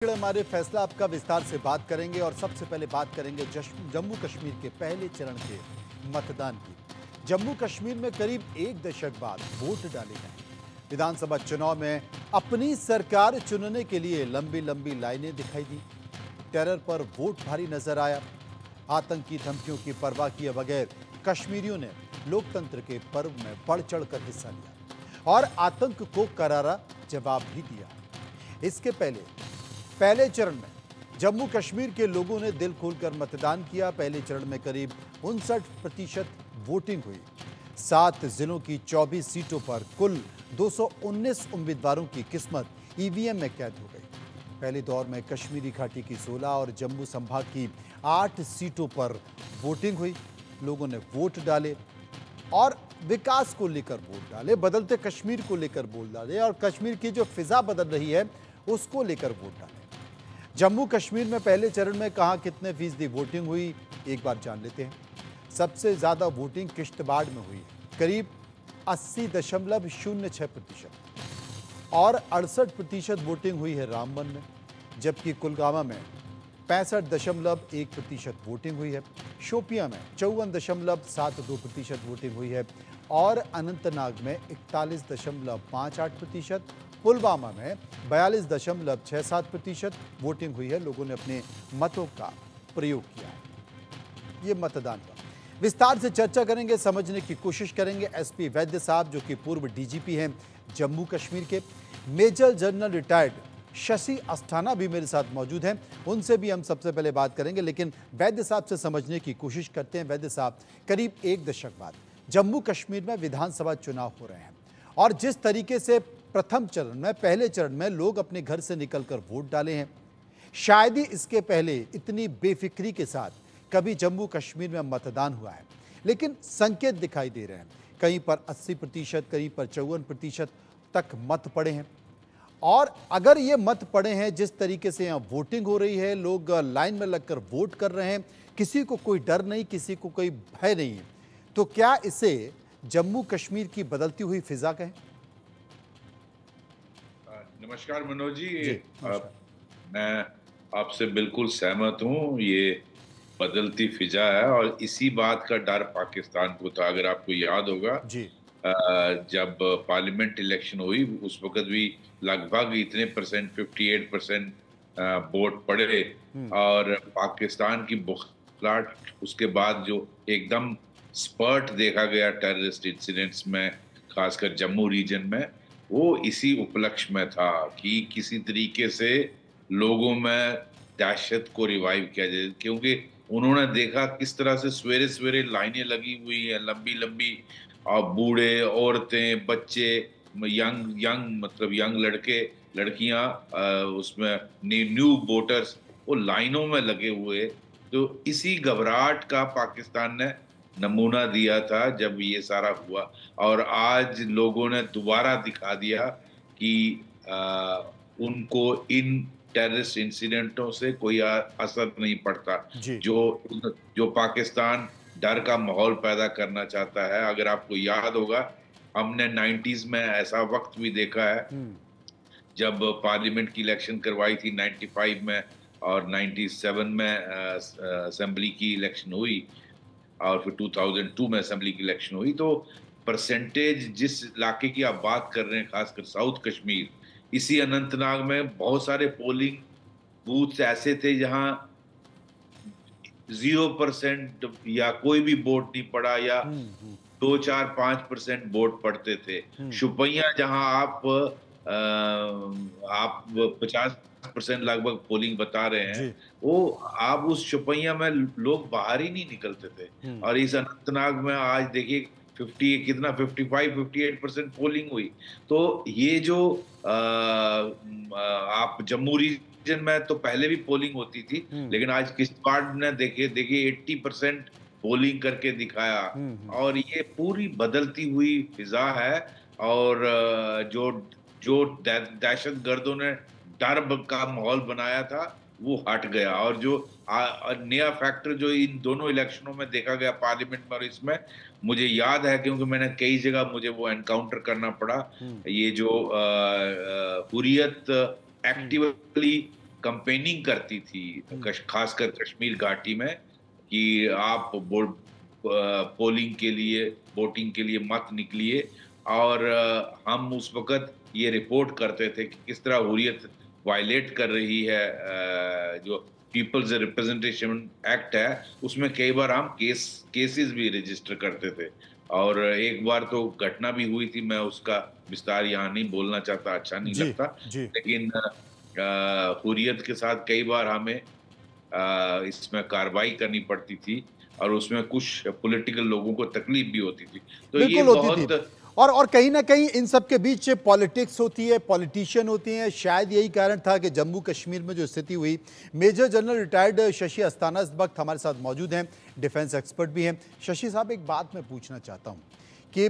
हमारे फैसला आपका विस्तार से बात करेंगे और सबसे पहले बात करेंगे जम्मू कश्मीर के पहले चरण के मतदान की। जम्मू कश्मीर में करीब एक दशक बाद वोट डाले गए। विधानसभा चुनाव में अपनी सरकार चुनने के लिए लंबी लंबी लाइनें दिखाई दी। टेरर पर वोट भारी नजर आया। आतंकी धमकियों की परवाह किए बगैर कश्मीरियों ने लोकतंत्र के पर्व में बढ़ चढ़कर हिस्सा लिया और आतंक को करारा जवाब भी दिया। इसके पहले चरण में जम्मू कश्मीर के लोगों ने दिल खोलकर मतदान किया। पहले चरण में करीब 59% वोटिंग हुई। 7 जिलों की 24 सीटों पर कुल 219 उम्मीदवारों की किस्मत ईवीएम में कैद हो गई। पहले दौर में कश्मीरी घाटी की 16 और जम्मू संभाग की 8 सीटों पर वोटिंग हुई। लोगों ने वोट डाले और विकास को लेकर वोट डाले, बदलते कश्मीर को लेकर वोट डाले और कश्मीर की जो फिजा बदल रही है उसको लेकर वोट डाले। जम्मू कश्मीर में पहले चरण में कहां कितने फीसदी वोटिंग हुई, एक बार जान लेते हैं। सबसे ज्यादा वोटिंग किश्तवाड़ में हुई, करीब 80.06% और 68% वोटिंग हुई है रामबन में, जबकि कुलगामा में 65.1% वोटिंग हुई है। शोपियां में 54.72% वोटिंग हुई है और अनंतनाग में 41.58%, पुलवामा में 42.67% वोटिंग हुई है। लोगों ने अपने मतों का प्रयोग किया है। ये मतदान का विस्तार से चर्चा करेंगे, समझने की कोशिश करेंगे। एसपी वैद्य साहब जो कि पूर्व डीजीपी हैं जम्मू कश्मीर के, major general retired Shashi Asthana भी मेरे साथ मौजूद हैं। उनसे भी हम सबसे पहले बात करेंगे, लेकिन वैद्य साहब से समझने की कोशिश करते हैं। वैद्य साहब, करीब एक दशक बाद जम्मू कश्मीर में विधानसभा चुनाव हो रहे हैं और जिस तरीके से प्रथम चरण में, पहले चरण में लोग अपने घर से निकलकर वोट डाले हैं, शायद ही इसके पहले इतनी बेफिक्री के साथ कभी जम्मू कश्मीर में मतदान हुआ है। लेकिन संकेत दिखाई दे रहे हैं, कहीं पर 80%, कहीं पर 54% तक मत पड़े हैं। और अगर ये मत पड़े हैं, जिस तरीके से यहाँ वोटिंग हो रही है, लोग लाइन में लगकर वोट कर रहे हैं, किसी को कोई डर नहीं, किसी को कोई भय नहीं है, तो क्या इसे जम्मू कश्मीर की बदलती हुई फिजा कहें? नमस्कार मनोज जी। जी नमस्कार। मैं आपसे बिल्कुल सहमत हूँ। ये बदलती फिजा है और इसी बात का डर पाकिस्तान को था। अगर आपको याद होगा, जी। जब पार्लियामेंट इलेक्शन हुई उस वक्त भी लगभग इतने परसेंट 58% वोट पड़े हम्म। और पाकिस्तान की बुखलाहट उसके बाद जो एकदम स्पर्ट देखा गया टेररिस्ट इंसिडेंट्स में, खासकर जम्मू रीजन में, वो इसी उपलक्ष्य में था कि किसी तरीके से लोगों में दहशत को रिवाइव किया जाए, क्योंकि उन्होंने देखा किस तरह से सवेरे सवेरे लाइनें लगी हुई हैं लंबी लंबी, और बूढ़े, औरतें, बच्चे, यंग यंग मतलब यंग लड़के लड़कियां, उसमें न्यू वोटर्स वो लाइनों में लगे हुए। तो इसी घबराहट का पाकिस्तान ने नमूना दिया था जब ये सारा हुआ, और आज लोगों ने दोबारा दिखा दिया कि उनको इन टेररिस्ट इंसिडेंटों से कोई असर नहीं पड़ता। जी। जो जो पाकिस्तान डर का माहौल पैदा करना चाहता है। अगर आपको याद होगा, हमने 90s में ऐसा वक्त भी देखा है हम्म। जब पार्लियामेंट की इलेक्शन करवाई थी 95 में, और 97 में असेंबली की इलेक्शन हुई, और फिर 2002 में असेंबली की इलेक्शन हुई। तो परसेंटेज जिस इलाके की आप बात कर रहे हैं, खासकर साउथ कश्मीर, इसी अनंतनाग में बहुत सारे पोलिंग बूथ ऐसे थे जहां 0% या कोई भी वोट नहीं पड़ा, या हम्म। 2 4 5% वोट पड़ते थे। हम्म। शुपैया जहां आप 50% लगभग पोलिंग बता रहे हैं, जी। वो आप उस शुपैया में लोग बाहर ही नहीं निकलते थे। हम्म। और इस अनंतनाग में आज देखिए 50 कितना 55 58% पोलिंग हुई। तो ये जो आप जम्मू रीजन में तो पहले भी पोलिंग होती थी, हम्म। लेकिन आज किश्तवाड़ ने देखिए देखिए 80% पोलिंग करके दिखाया। हम्म। और ये पूरी बदलती हुई फिजा है। और जो जो दहशत गर्दों ने डर का माहौल बनाया था वो हट गया। और जो नया फैक्टर जो इन दोनों इलेक्शनों में देखा गया, पार्लियामेंट में और इसमें, मुझे याद है क्योंकि मैंने कई जगह मुझे वो एनकाउंटर करना पड़ा। हम्म। ये जो हुर्रियत हम्म। एक्टिवली कंपेनिंग करती थी, खासकर कश्मीर घाटी में, कि आप पोलिंग के लिए, वोटिंग के लिए मत निकलिए। और हम उस वक्त ये रिपोर्ट करते थे कि किस तरह हुर्रियत वायलेट कर रही है। जो पीपल्स रिप्रेजेंटेशन एक्ट है, उसमें कई बार हम केसेस भी रजिस्टर करते थे। और एक बार तो घटना भी हुई थी, मैं उसका विस्तार यहाँ नहीं बोलना चाहता, अच्छा नहीं जी, लगता। जी। लेकिन हुर्रियत के साथ कई बार हमें इसमें कार्रवाई करनी पड़ती थी, और उसमें कुछ पॉलिटिकल लोगों को तकलीफ भी होती थी। तो ये बिल्कुल होती थी। बहुत और कहीं न कहीं इन सब के बीच पॉलिटिक्स होती है, पॉलिटिशियन होती हैं। शायद यही कारण था कि जम्मू कश्मीर में जो स्थिति हुई, major general retired Shashi Asthana इस वक्त हमारे साथ मौजूद हैं, डिफेंस एक्सपर्ट भी हैं। शशि साहब, एक बात मैं पूछना चाहता हूँ कि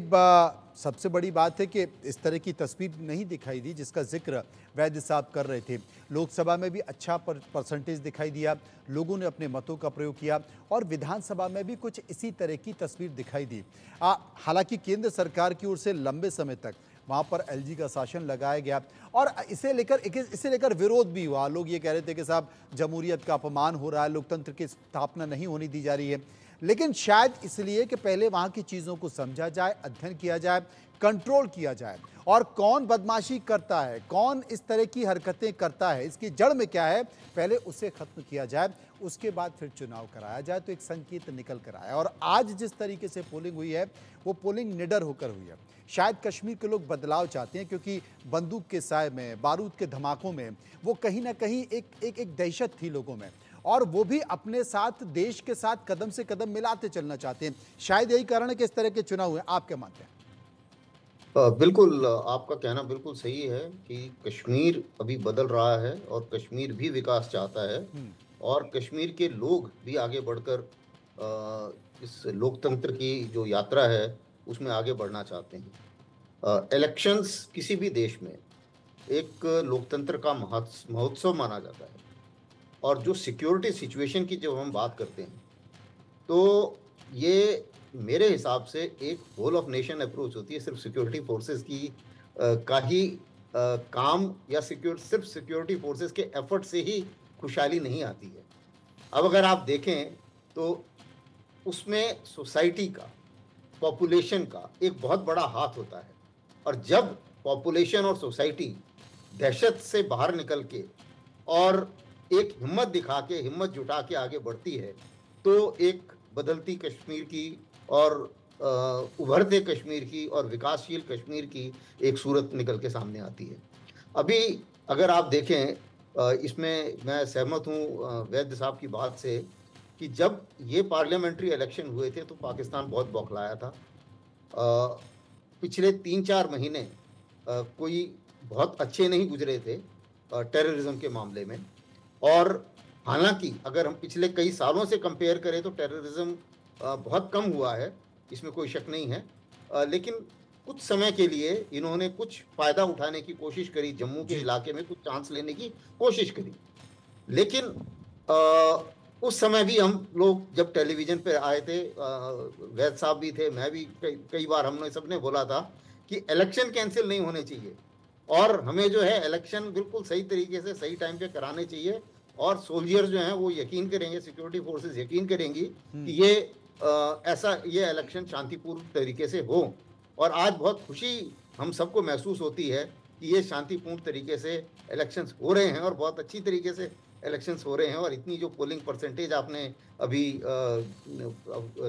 सबसे बड़ी बात है कि इस तरह की तस्वीर नहीं दिखाई दी जिसका जिक्र वैद्य साहब कर रहे थे। लोकसभा में भी अच्छा परसेंटेज दिखाई दिया, लोगों ने अपने मतों का प्रयोग किया, और विधानसभा में भी कुछ इसी तरह की तस्वीर दिखाई दी। हालांकि केंद्र सरकार की ओर से लंबे समय तक वहाँ पर एलजी का शासन लगाया गया, और इसे लेकर विरोध भी हुआ। लोग ये कह रहे थे कि साहब, जमहूरियत का अपमान हो रहा है, लोकतंत्र की स्थापना नहीं होने दी जा रही है। लेकिन शायद इसलिए कि पहले वहाँ की चीज़ों को समझा जाए, अध्ययन किया जाए, कंट्रोल किया जाए, और कौन बदमाशी करता है, कौन इस तरह की हरकतें करता है, इसकी जड़ में क्या है, पहले उसे खत्म किया जाए, उसके बाद फिर चुनाव कराया जाए, तो एक संकेत निकल कर आया। और आज जिस तरीके से पोलिंग हुई है, वो पोलिंग निडर होकर हुई है। शायद कश्मीर के लोग बदलाव चाहते हैं, क्योंकि बंदूक के साए में, बारूद के धमाकों में, वो कहीं ना कहीं एक दहशत थी लोगों में, और वो भी अपने साथ, देश के साथ कदम से कदम मिलाते चलना चाहते हैं। शायद यही कारण है कि इस तरह के चुनाव हुए। आप क्या मानते हैं? बिल्कुल, आपका कहना बिल्कुल सही है कि कश्मीर अभी बदल रहा है और कश्मीर भी विकास चाहता है, और कश्मीर के लोग भी आगे बढ़कर इस लोकतंत्र की जो यात्रा है उसमें आगे बढ़ना चाहते हैं। इलेक्शंस किसी भी देश में एक लोकतंत्र का महोत्सव माना जाता है, और जो सिक्योरिटी सिचुएशन की जब हम बात करते हैं, तो ये मेरे हिसाब से एक होल ऑफ नेशन अप्रोच होती है। सिर्फ सिक्योरिटी फोर्सेस की का ही काम, या सिर्फ सिक्योरिटी फोर्सेस के एफर्ट से ही खुशहाली नहीं आती है। अब अगर आप देखें तो उसमें सोसाइटी का, पॉपुलेशन का एक बहुत बड़ा हाथ होता है, और जब पॉपुलेशन और सोसाइटी दहशत से बाहर निकल के और एक हिम्मत दिखा के, हिम्मत जुटा के आगे बढ़ती है, तो एक बदलती कश्मीर की और उभरते कश्मीर की और विकासशील कश्मीर की एक सूरत निकल के सामने आती है। अभी अगर आप देखें, इसमें मैं सहमत हूँ वैद्य साहब की बात से, कि जब ये पार्लियामेंट्री इलेक्शन हुए थे तो पाकिस्तान बहुत बौखलाया था। पिछले 3-4 महीने कोई बहुत अच्छे नहीं गुजरे थे टेररिज्म के मामले में। और हालांकि अगर हम पिछले कई सालों से कंपेयर करें तो टेररिज्म बहुत कम हुआ है, इसमें कोई शक नहीं है। लेकिन कुछ समय के लिए इन्होंने कुछ फ़ायदा उठाने की कोशिश करी, जम्मू के इलाके में कुछ चांस लेने की कोशिश करी। लेकिन उस समय भी हम लोग जब टेलीविज़न पे आए थे, वैद साहब भी थे, मैं भी कई बार हमने सबने बोला था कि इलेक्शन कैंसिल नहीं होने चाहिए, और हमें जो है इलेक्शन बिल्कुल सही तरीके से सही टाइम पे कराने चाहिए, और सोल्जर जो हैं वो यकीन करेंगे, सिक्योरिटी फोर्सेस यकीन करेंगी कि ये ये इलेक्शन शांतिपूर्ण तरीके से हो। और आज बहुत खुशी हम सबको महसूस होती है कि ये शांतिपूर्ण तरीके से इलेक्शंस हो रहे हैं, और बहुत अच्छी तरीके से इलेक्शंस हो रहे हैं। और इतनी जो पोलिंग परसेंटेज आपने अभी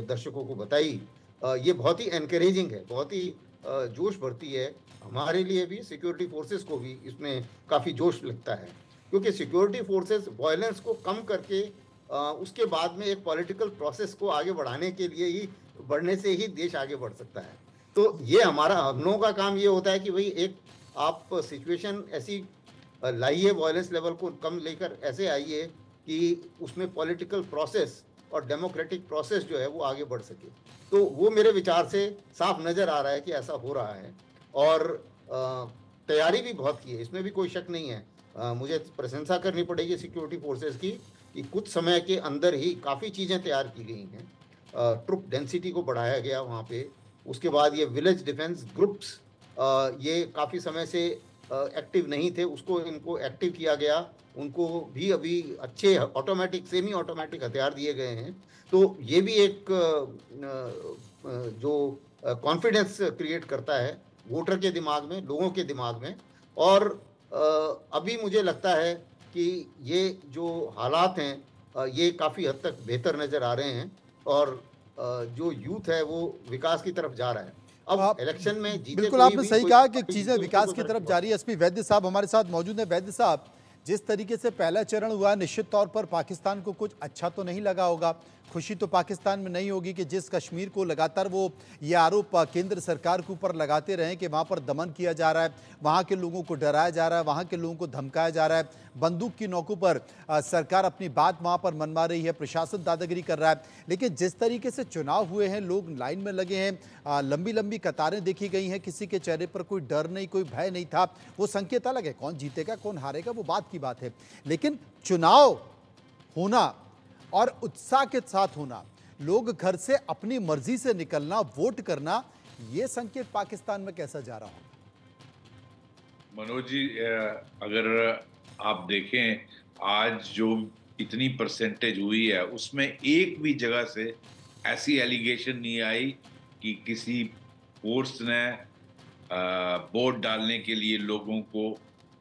दर्शकों को बताई, ये बहुत ही एनकरेजिंग है, बहुत ही जोश भरती है। हमारे लिए भी, सिक्योरिटी फोर्सेस को भी इसमें काफ़ी जोश लगता है, क्योंकि सिक्योरिटी फोर्सेस वायलेंस को कम करके उसके बाद में एक पॉलिटिकल प्रोसेस को आगे बढ़ाने के लिए ही, बढ़ने से ही देश आगे बढ़ सकता है। तो ये हम लोगों का काम ये होता है कि भाई एक आप सिचुएशन ऐसी लाइए, वायलेंस लेवल को कम लेकर ऐसे आइए कि उसमें पॉलिटिकल प्रोसेस और डेमोक्रेटिक प्रोसेस जो है वो आगे बढ़ सके। तो वो मेरे विचार से साफ नज़र आ रहा है कि ऐसा हो रहा है, और तैयारी भी बहुत की है, इसमें भी कोई शक नहीं है। मुझे प्रशंसा करनी पड़ेगी सिक्योरिटी फोर्सेस की कि कुछ समय के अंदर ही काफ़ी चीज़ें तैयार की गई हैं। ट्रुप डेंसिटी को बढ़ाया गया वहाँ पे। उसके बाद ये विलेज डिफेंस ग्रुप्स, ये काफ़ी समय से एक्टिव नहीं थे, उसको इनको एक्टिव किया गया। उनको भी अभी अच्छे ऑटोमेटिक, सेमी ऑटोमेटिक हथियार दिए गए हैं। तो ये भी एक जो कॉन्फिडेंस क्रिएट करता है वोटर के दिमाग में, लोगों के दिमाग में। और अभी मुझे लगता है कि ये जो हालात हैं ये काफ़ी हद तक बेहतर नज़र आ रहे हैं, और जो यूथ है वो विकास की तरफ जा रहा है। अब आप इलेक्शन में जीते बिल्कुल कोई आपने भी, सही कोई कहा कि पार्टी चीजें जीते, उससे विकास कोई की फर्क तरफ नहीं जा पड़ता। रही है। एसपी वैद्य साहब हमारे साथ मौजूद हैं। वैद्य साहब, जिस तरीके से पहला चरण हुआ, निश्चित तौर पर पाकिस्तान को कुछ अच्छा तो नहीं लगा होगा। खुशी तो पाकिस्तान में नहीं होगी कि जिस कश्मीर को लगातार वो ये आरोप केंद्र सरकार के ऊपर लगाते रहे कि वहाँ पर दमन किया जा रहा है, वहाँ के लोगों को डराया जा रहा है, वहाँ के लोगों को धमकाया जा रहा है, बंदूक की नोकों पर सरकार अपनी बात वहाँ पर मनवा रही है, प्रशासन दादागिरी कर रहा है। लेकिन जिस तरीके से चुनाव हुए हैं, लोग लाइन में लगे हैं, लंबी लंबी कतारें देखी गई हैं, किसी के चेहरे पर कोई डर नहीं, कोई भय नहीं था। वो संकेत अलग है, कौन जीतेगा कौन हारेगा वो बात की बात है, लेकिन चुनाव होना और उत्साह के साथ होना, लोग घर से अपनी मर्जी से निकलना, वोट करना, ये संकेत पाकिस्तान में कैसा जा रहा होगा? मनोज जी, अगर आप देखें आज जो इतनी परसेंटेज हुई है उसमें एक भी जगह से ऐसी एलिगेशन नहीं आई कि किसी फोर्स ने वोट डालने के लिए लोगों को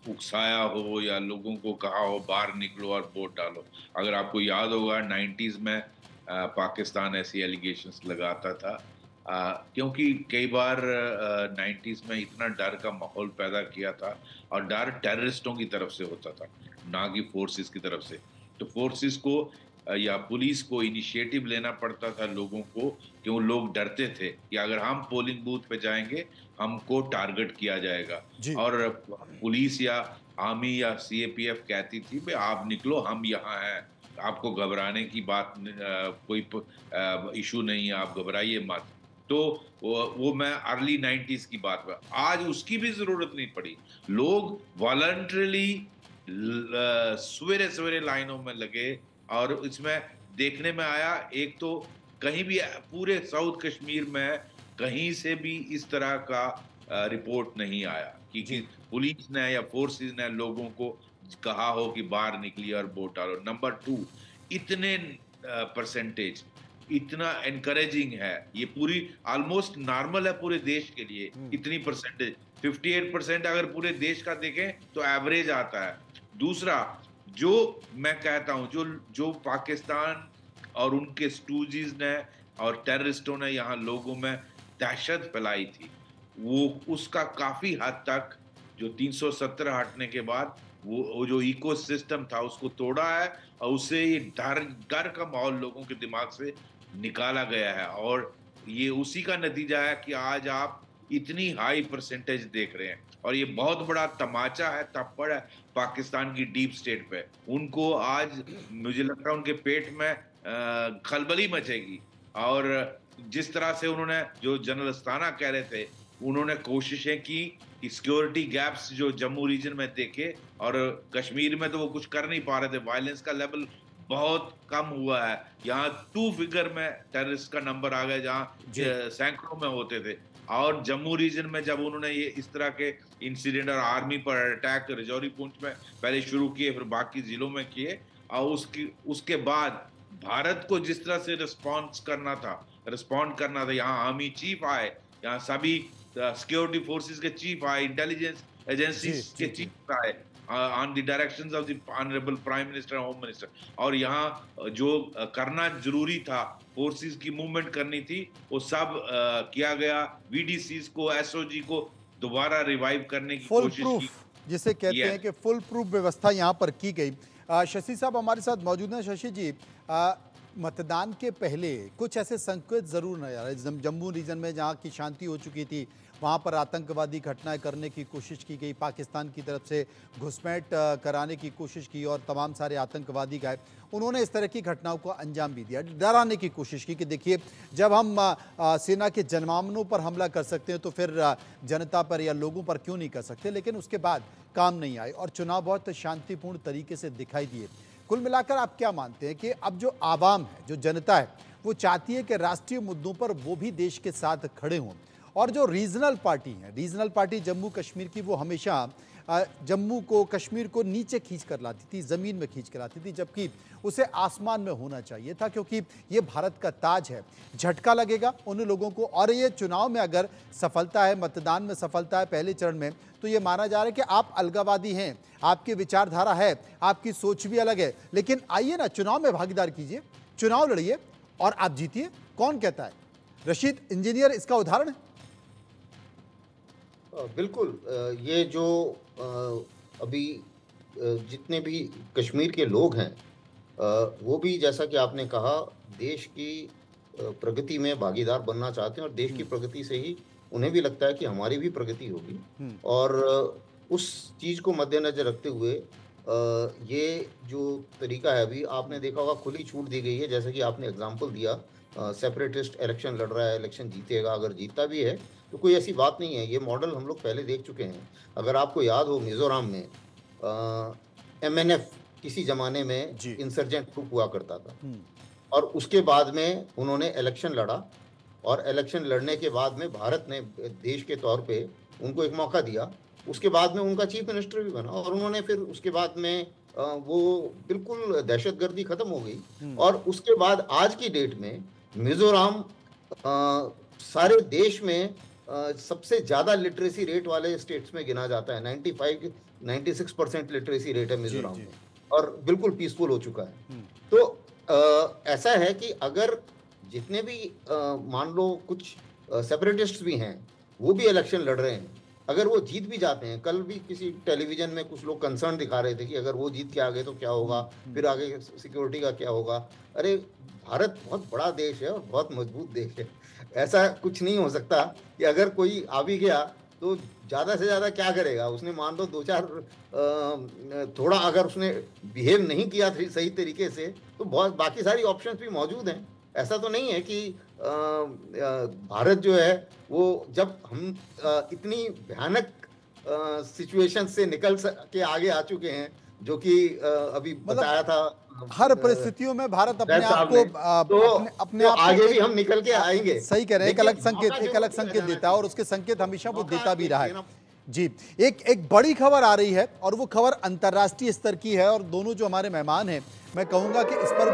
उकसाया हो या लोगों को कहा हो बाहर निकलो और वोट डालो। अगर आपको याद होगा 90s में पाकिस्तान ऐसी एलिगेशंस लगाता था, क्योंकि कई बार 90s में इतना डर का माहौल पैदा किया था, और डर टेररिस्टों की तरफ से होता था, ना कि फोर्सेस की तरफ से। तो फोर्सेस को या पुलिस को इनिशिएटिव लेना पड़ता था लोगों को, कि वो लोग डरते थे कि अगर हम पोलिंग बूथ पे जाएंगे हमको टारगेट किया जाएगा। जी। और पुलिस या आर्मी या सीएपीएफ कहती थी भाई आप निकलो, हम यहाँ हैं, आपको घबराने की बात कोई इशू नहीं है, आप घबराइए मत। तो वो मैं अर्ली 90s की बात है। आज उसकी भी जरूरत नहीं पड़ी, लोग वॉलंटरली सवेरे सवेरे लाइनों में लगे। और इसमें देखने में आया, एक तो कहीं भी पूरे साउथ कश्मीर में कहीं से भी इस तरह का रिपोर्ट नहीं आया कि पुलिस ने या फोर्सेस ने लोगों को कहा हो कि बाहर निकलिए और वोट डालो। नंबर 2, इतने परसेंटेज इतना एनकरेजिंग है, ये पूरी ऑलमोस्ट नॉर्मल है पूरे देश के लिए। इतनी परसेंटेज 58% अगर पूरे देश का देखें तो एवरेज आता है। दूसरा, जो मैं कहता हूं, जो पाकिस्तान और उनके स्टूजीज ने और टेररिस्टों ने यहाँ लोगों में दहशत फैलाई थी, वो उसका काफी हद तक जो 370 हटने के बाद वो जो इकोसिस्टम था उसको तोड़ा है, और उससे ये डर का माहौल लोगों के दिमाग से निकाला गया है। और ये उसी का नतीजा है कि आज आप इतनी हाई परसेंटेज देख रहे हैं। और ये बहुत बड़ा तमाचा है, थप्पड़ है पाकिस्तान की डीप स्टेट पे। उनको आज मुझे लगता है उनके पेट में खलबली मचेगी। और जिस तरह से उन्होंने, जो जनरल अस्ताना कह रहे थे, उन्होंने कोशिशें की कि सिक्योरिटी गैप्स जो जम्मू रीजन में देखे, और कश्मीर में तो वो कुछ कर नहीं पा रहे थे, वायलेंस का लेवल बहुत कम हुआ है। यहाँ 2 फिगर में टेररिस्ट का नंबर आ गया जहाँ सैकड़ों में होते थे। और जम्मू रीजन में जब उन्होंने ये इस तरह के इंसिडेंट और आर्मी पर अटैक रजौरी पुंछ में पहले शुरू किए, फिर बाकी जिलों में किए, और उसके बाद भारत को जिस तरह से रिस्पॉन्ड करना था, यहाँ आर्मी चीफ आए, यहाँ सभी सिक्योरिटी फोर्सेस के चीफ आए, इंटेलिजेंस एजेंसीज के चीफ आए, on the directions of the honourable prime minister home minister. और यहाँ जो करना जरूरी था, फोर्सेस की मूवमेंट करनी थी, वो सब किया गया। वीडीसीज को, एसओजी को दोबारा रिवाइव करने की कोशिश की, जिसे कहते हैं कि फुल प्रूफ व्यवस्था यहाँ पर की गई। शशि साहब हमारे साथ मौजूद हैं। शशि जी, मतदान के पहले कुछ ऐसे संकेत जरूर नजर आ रहे, जम्मू रीजन में जहाँ की शांति हो चुकी थी, वहाँ पर आतंकवादी घटनाएं करने की कोशिश की गई, पाकिस्तान की तरफ से घुसपैठ कराने की कोशिश की और तमाम सारे आतंकवादी गए। उन्होंने इस तरह की घटनाओं को अंजाम भी दिया, डराने की कोशिश की कि देखिए जब हम सेना के जनमाननों पर हमला कर सकते हैं तो फिर जनता पर या लोगों पर क्यों नहीं कर सकते। लेकिन उसके बाद काम नहीं आए और चुनाव बहुत शांतिपूर्ण तरीके से दिखाई दिए। कुल मिलाकर आप क्या मानते हैं कि अब जो आवाम है, जो जनता है, वो चाहती है कि राष्ट्रीय मुद्दों पर वो भी देश के साथ खड़े हों, और जो रीजनल पार्टी है, रीजनल पार्टी जम्मू कश्मीर की, वो हमेशा जम्मू को, कश्मीर को नीचे खींच कर लाती थी, ज़मीन में खींच कर लाती थी, जबकि उसे आसमान में होना चाहिए था, क्योंकि ये भारत का ताज है। झटका लगेगा उन लोगों को, और ये चुनाव में अगर सफलता है, मतदान में सफलता है पहले चरण में, तो ये माना जा रहा है कि आप अलगावादी हैं, आपकी विचारधारा है, आपकी सोच भी अलग है, लेकिन आइए ना, चुनाव में भागीदार कीजिए, चुनाव लड़िए और आप जीतिए। कौन कहता है? रशीद इंजीनियर इसका उदाहरण है। बिल्कुल। ये जो अभी जितने भी कश्मीर के लोग हैं, वो भी जैसा कि आपने कहा, देश की प्रगति में भागीदार बनना चाहते हैं, और देश की प्रगति से ही उन्हें भी लगता है कि हमारी भी प्रगति होगी। और उस चीज़ को मद्देनजर रखते हुए ये जो तरीका है, अभी आपने देखा होगा, खुली छूट दी गई है। जैसे कि आपने एग्जाम्पल दिया, सेपरेटिस्ट इलेक्शन लड़ रहा है, इलेक्शन जीतेगा, अगर जीतता भी है तो कोई ऐसी बात नहीं है। ये मॉडल हम लोग पहले देख चुके हैं। अगर आपको याद हो, मिजोरम में MNF किसी ज़माने में इंसर्जेंट ग्रुप हुआ करता था, और उसके बाद में उन्होंने इलेक्शन लड़ा, और इलेक्शन लड़ने के बाद में भारत ने देश के तौर पे उनको एक मौका दिया। उसके बाद में उनका चीफ मिनिस्टर भी बना, और उन्होंने फिर उसके बाद में वो बिल्कुल दहशतगर्दी खत्म हो गई। और उसके बाद आज की डेट में मिजोरम सारे देश में सबसे ज़्यादा लिटरेसी रेट वाले स्टेट्स में गिना जाता है। 95-96% लिटरेसी रेट है मिजोरम में, और बिल्कुल पीसफुल हो चुका है। तो ऐसा है कि अगर जितने भी मान लो कुछ सेपरेटिस्ट भी हैं, वो भी इलेक्शन लड़ रहे हैं, अगर वो जीत भी जाते हैं, कल भी किसी टेलीविजन में कुछ लोग कंसर्न दिखा रहे थे कि अगर वो जीत के आ गए तो क्या होगा, फिर आगे सिक्योरिटी का क्या होगा। अरे, भारत बहुत बड़ा देश है और बहुत मजबूत देश है। ऐसा कुछ नहीं हो सकता कि अगर कोई आ भी गया तो ज़्यादा से ज़्यादा क्या करेगा उसने। मान लो 2-4 थोड़ा अगर उसने बिहेव नहीं किया सही तरीके से, तो बहुत बाकी सारी ऑप्शंस भी मौजूद हैं। ऐसा तो नहीं है कि भारत जो है वो, जब हम इतनी भयानक सिचुएशन से निकल के आगे आ चुके हैं, जो कि अभी बताया था, हर परिस्थितियों में भारत अपने आप को अपने आप आगे भी हम निकल के आएंगे। सही कह रहे हैं। एक अलग संकेत देता है, और उसके संकेत हमेशा वो देता भी रहा है। जी, एक बड़ी खबर आ रही है, और वो खबर अंतर्राष्ट्रीय स्तर की है, और दोनों जो हमारे मेहमान हैं, मैं कहूंगा कि इस पर